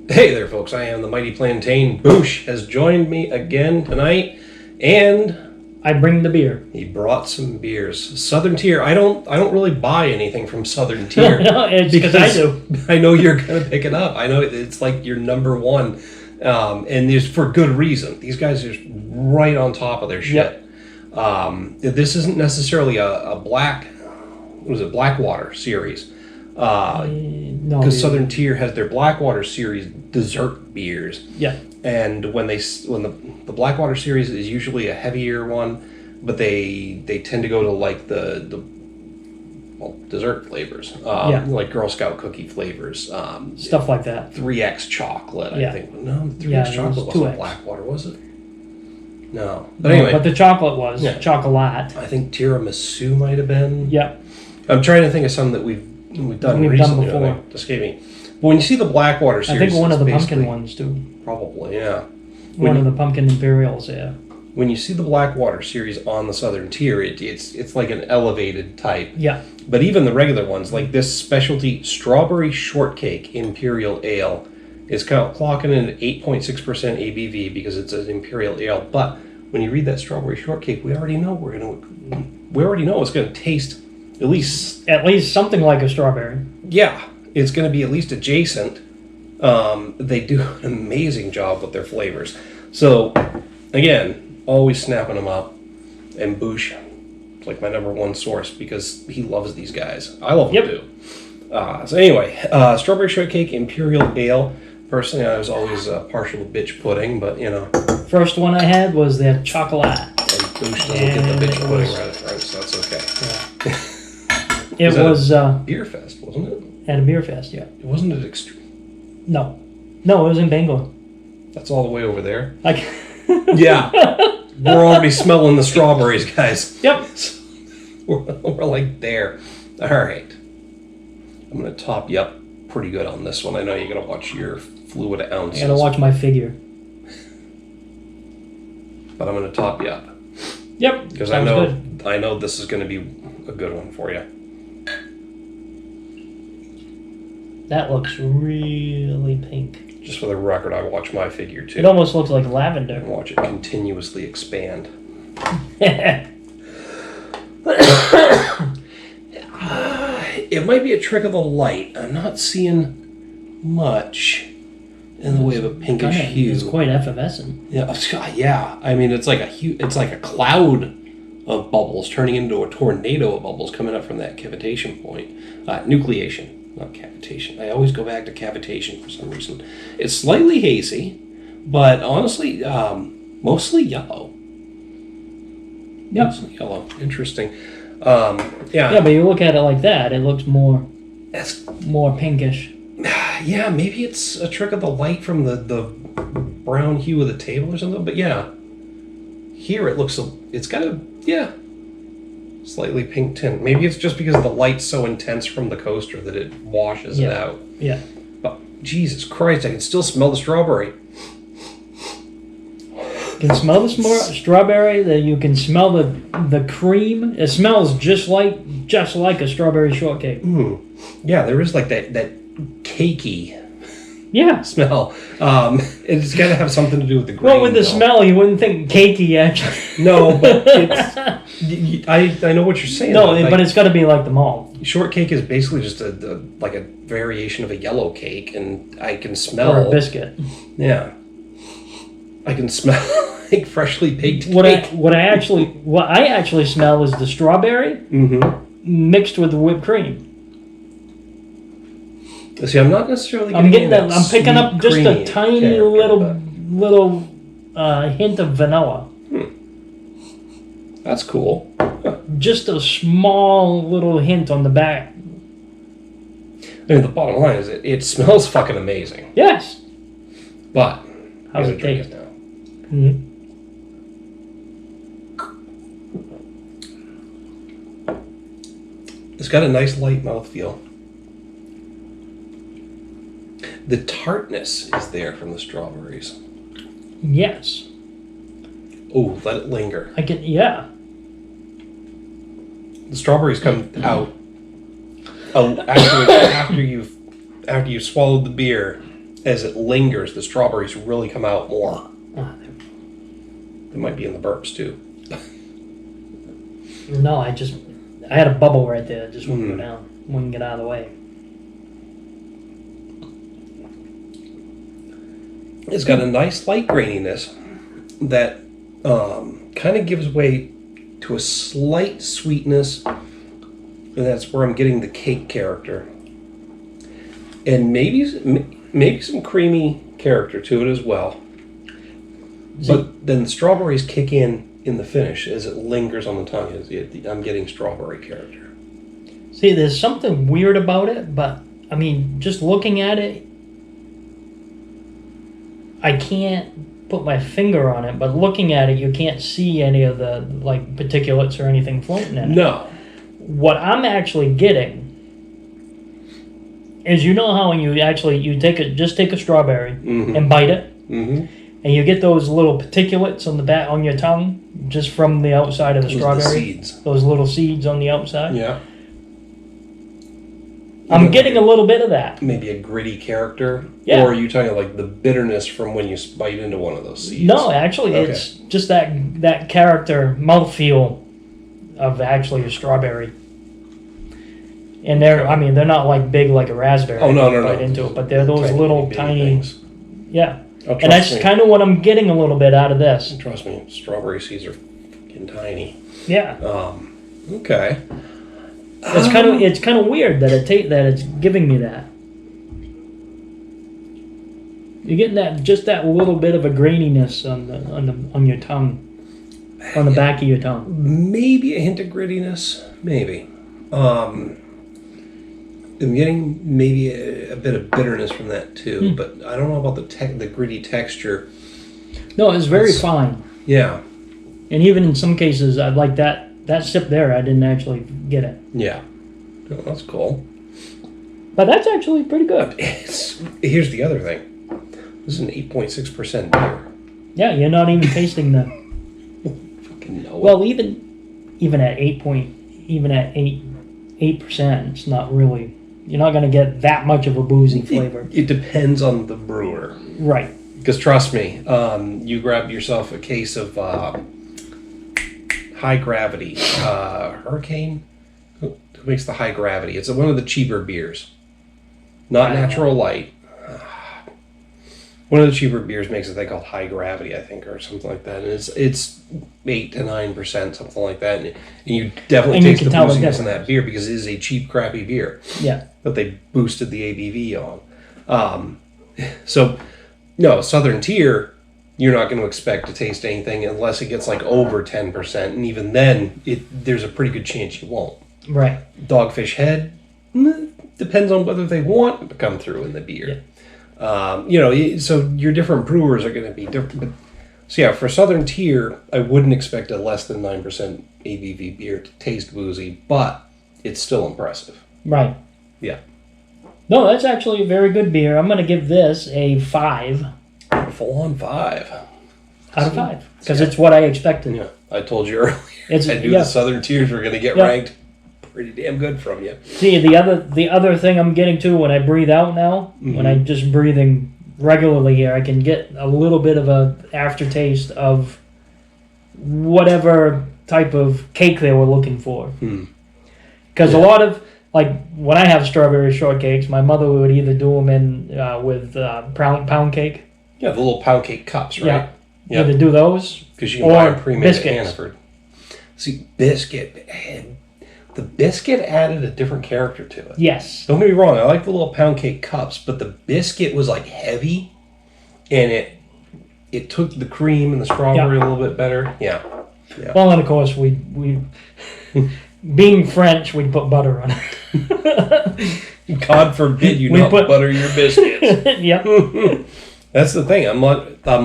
Hey there, folks. I am the Mighty Plantain. Bouch has joined me again tonight, and I bring the beer. he brought some beers. Southern Tier. I don't really buy anything from Southern Tier. No, it's because I do. I know you're gonna pick it up. I know it's like your number one, and it's for good reason. These guys are right on top of their shit. Yep. This isn't necessarily a Blackwater series. No, because Southern Tier has their Blackwater series dessert beers. Yeah. And when the Blackwater series is usually a heavier one, but they tend to go to like the dessert flavors, like Girl Scout cookie flavors, stuff like that. 3X chocolate, I think. No, the 3X chocolate wasn't Blackwater, was it? No. But anyway. But the chocolate was chocolate. I think tiramisu might have been. Yep. I'm trying to think of some that we've done recently. Before. Just gave me. But when you see the Blackwater series, I think one of the pumpkin ones too. Probably, yeah. One of the pumpkin Imperials, yeah. When you see the Blackwater series on the Southern Tier, it's like an elevated type. Yeah. But even the regular ones, like this specialty Strawberry Shortcake Imperial Ale, is clocking in at 8.6% ABV because it's an Imperial Ale. But when you read that Strawberry Shortcake, we already know it's going to taste at least something like a strawberry. Yeah, it's going to be at least adjacent. They do an amazing job with their flavors. So, again, always snapping them up. And Bouch is like my number one source because he loves these guys. I love them too. So anyway, Strawberry Shortcake Imperial Ale. Personally, I was always partial to bitch pudding, but you know. First one I had was their chocolate. And Bouch doesn't get the bitch pudding right at first, so that's okay. Yeah. It was Beer Fest, wasn't it? At a beer fest, yeah. Wasn't it extreme? No, it was in Bangor. That's all the way over there. Yeah. We're already smelling the strawberries, guys. Yep. We're like there. All right. I'm going to top you up pretty good on this one. I know you're going to watch your fluid ounces. I got to watch my figure. But I'm going to top you up. Yep. Because I know this is going to be a good one for you. That looks really pink. Just for the record, I watch my figure too. It almost looks like lavender. And watch it continuously expand. It might be a trick of the light. I'm not seeing much in the way of a pinkish hue. It's quite effervescent. Yeah. I mean, it's like a cloud of bubbles turning into a tornado of bubbles coming up from that cavitation point. Nucleation. Not cavitation. I always go back to cavitation for some reason. It's slightly hazy, but honestly, mostly yellow. Yep. Mostly yellow. Interesting. Yeah, but you look at it like that, it looks more pinkish. Yeah, maybe it's a trick of the light from the brown hue of the table or something, but yeah. Here it's got a slightly pink tint. Maybe it's just because the light's so intense from the coaster that it washes it out. Yeah. But Jesus Christ, I can still smell the strawberry. You can smell the strawberry. You can smell the cream. It smells just like a strawberry shortcake. Yeah, there is like that cakey smell. It's got to have something to do with the green. Well, with the smell, you wouldn't think cakey, actually. No, but I know what you're saying. No, but it's got to be like the malt. Shortcake is basically just a variation of a yellow cake, and I can smell... Or a biscuit. Yeah. I can smell like freshly baked cake. What I actually smell is the strawberry mixed with the whipped cream. See, I'm not necessarily I'm picking up just a tiny little hint of vanilla. That's cool. Just a small little hint on the back. I mean, the bottom line is it smells fucking amazing. Yes. But how's it taste? Now. It's got a nice light mouthfeel. The tartness is there from the strawberries. Yes. Oh, let it linger. The strawberries come out after you've swallowed the beer. as it lingers, the strawberries really come out more. Oh, It might be in the burps too. no, I had a bubble right there. It just wouldn't go down. Wouldn't get out of the way. It's got a nice light graininess that kind of gives way to a slight sweetness, and that's where I'm getting the cake character, and maybe some creamy character to it as well. But then the strawberries kick in the finish as it lingers on the tongue. I'm getting strawberry character. See, there's something weird about it, but I mean, just looking at it, I can't put my finger on it. But looking at it, you can't see any of the like particulates or anything floating in it. No. What I'm actually getting is, you know how when you take a strawberry and bite it, and you get those little particulates on the back on your tongue just from the outside of the strawberry. The seeds. Those little seeds on the outside. Yeah. I'm getting a little bit of that. Maybe a gritty character? Yeah. Or are you talking like the bitterness from when you bite into one of those seeds? No, actually, Okay. it's just that character mouthfeel of actually a strawberry. And they're not like big like a raspberry. Oh, no. Bite into it, but they're those little bitty tiny things. Yeah. Oh, And that's kind of what I'm getting a little bit out of this. Trust me, strawberry seeds are fucking tiny. Yeah. Okay. It's kind of weird that it's giving me that. You're getting that little bit of a graininess on your tongue, on the back of your tongue. Maybe a hint of grittiness. Maybe. I'm getting maybe a bit of bitterness from that too, but I don't know about the gritty texture. No, it's very fine. Yeah. And even in some cases, I'd like that sip there, I didn't actually get it. Yeah. Oh, that's cool. But that's actually pretty good. Here's the other thing. This is an 8.6% beer. Yeah, you're not even tasting the. Fucking no. Well, even at 8%, it's not really. You're not going to get that much of a boozy flavor. It depends on the brewer. Right. Because trust me, you grab yourself a case of high gravity Hurricane. Who makes the high gravity? It's one of the cheaper beers, not Natural Light. One of the cheaper beers makes a thing called high gravity, I think, or something like that. And it's 8 to 9%, something like that. And you definitely taste the booziness in that beer because it is a cheap, crappy beer. Yeah. That they boosted the ABV on. So, no, Southern Tier, you're not going to expect to taste anything unless it gets like over 10%. And even then, there's a pretty good chance you won't. Right. Dogfish Head, depends on whether they want it to come through in the beer. Yeah. So your different brewers are going to be different. But, so yeah, for Southern Tier, I wouldn't expect a less than 9% ABV beer to taste boozy, but it's still impressive. Right. Yeah. No, that's actually a very good beer. I'm going to give this a 5. Full on 5. Out of 5. Because it's what I expected. Yeah. I told you earlier. I knew the Southern Tiers were going to get ranked pretty damn good from you. See, the other thing I'm getting to when I breathe out now, when I'm just breathing regularly here, I can get a little bit of a aftertaste of whatever type of cake they were looking for. Because a lot of, like, when I have strawberry shortcakes, my mother would either do them in with pound cake. Yeah, the little pound cake cups, right? Yeah. Either do those because you can buy them pre-made at biscuits. Hannaford. See, the biscuit added a different character to it. Yes. Don't get me wrong, I like the little pound cake cups, but the biscuit was like heavy, and it took the cream and the strawberry a little bit better. Yeah. Well, and of course we being French, we put butter on it. God forbid you not butter your biscuits. Yep. That's the thing. I'm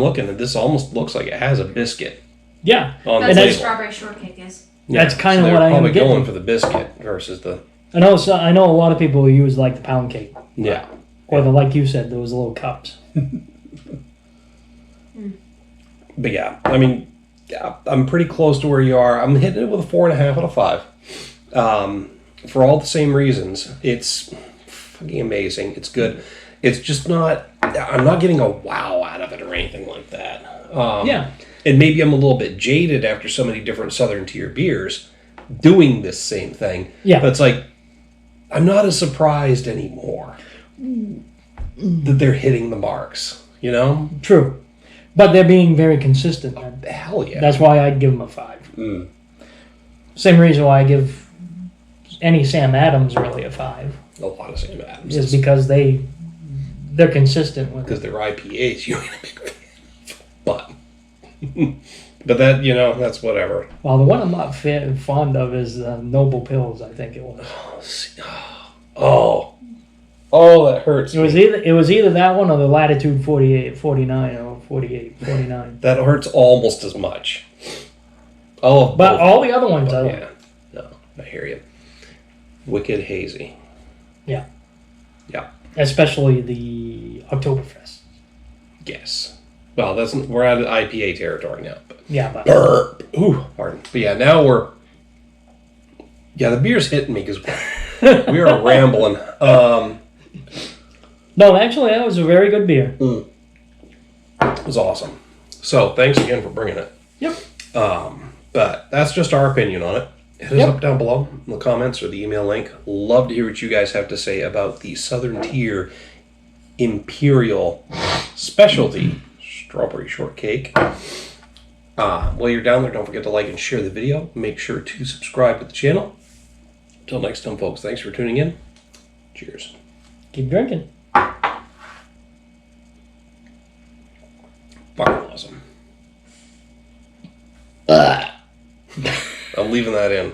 looking at this. Almost looks like it has a biscuit. Yeah. That's what strawberry shortcake is. Yeah, that's kind of what I am getting. Probably going for the biscuit versus the. I know a lot of people who use like the pound cake. Yeah. Or like you said, those little cups. But yeah, I mean, I'm pretty close to where you are. I'm hitting it with a 4.5 out of 5. For all the same reasons, it's fucking amazing. It's good. It's just not. I'm not getting a wow out of it or anything like that. Yeah. And maybe I'm a little bit jaded after so many different Southern Tier beers doing this same thing. Yeah. But it's like, I'm not as surprised anymore that they're hitting the marks, you know? True. But they're being very consistent, man. Hell yeah. That's why I'd give them a 5. Mm. Same reason why I give any Sam Adams really a 5. A lot of Sam Adams. Is because they're consistent with because they're IPAs, you ain't a big fan. But that, you know, that's whatever. Well, the one I'm not fond of is Noble Pills, I think it was. Oh, that hurts. It was either that one or the Latitude 48, 49 or 48, 49. That hurts almost as much. Oh, But all the other ones, I like. yeah. No, I hear you. Wicked hazy. Yeah. Yeah. Especially the Oktoberfest. Yes. Well, we're out of IPA territory now. But Yeah, but burp. Ooh, pardon. But yeah, now the beer's hitting me because we are rambling. no, actually, that was a very good beer. It was awesome. So thanks again for bringing it. Yep. But that's just our opinion on it. Hit us up down below in the comments or the email link. Love to hear what you guys have to say about the Southern Tier Imperial Specialty Strawberry Shortcake. While you're down there, don't forget to like and share the video. Make sure to subscribe to the channel. Until next time, folks, thanks for tuning in. Cheers. Keep drinking. Fucking awesome. I'm leaving that in.